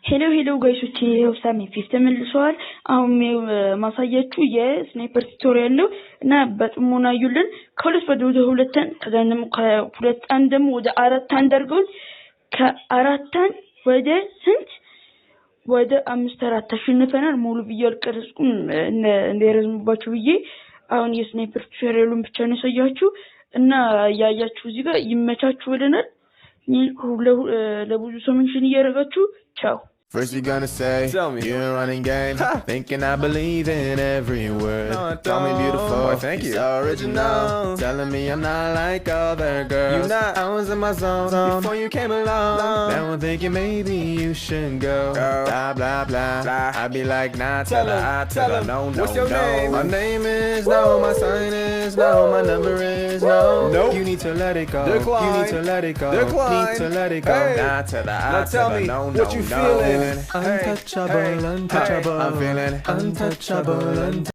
ሄሎ ጋይሶች ይሄው ሳሚ ፊት ተመልሰዋል። አሁን ማሳያችሁ የስናይፐር ቱቶሪያል ነው እና በጥሞና አዩልን። ከሁለት ወደ ሁለተን ከዛንም ከሁለተን ደግሞ ወደ አራተን አድርገው ከአራተን ወደ ስንት ወደ አምስት አራት አሸንፈናል። ሙሉ ቪዲዮ አልቀረጽኩም እንዳይረዝምባችሁ ብዬ አሁን የስናይፐር ቱቶሪያሉን ብቻ ነው ያሳያችሁ እና ያያችሁ እዚህ ጋር ይመቻችሁ ብለናል። ለብዙ ሰው ሜንሽን እያደረጋችሁ ቻው። First you're gonna say, you're running game, thinking I believe in every word. No, call me beautiful, boy, thank you. So original, telling me I'm not like other girls. You not, I was in my zone before you came along. Now I'm thinking maybe you should go. Blah, blah, blah, I be like, nah, tell her, no, what's your name? My name is no, my sign is no, my number is no. Nope. You need to let it go. Decline. You need to let it go. Decline. Need to let it go. Hey. Nah, tell her, no, what you feeling? Untouchable, untouchable, I'm feeling untouchable, untouchable.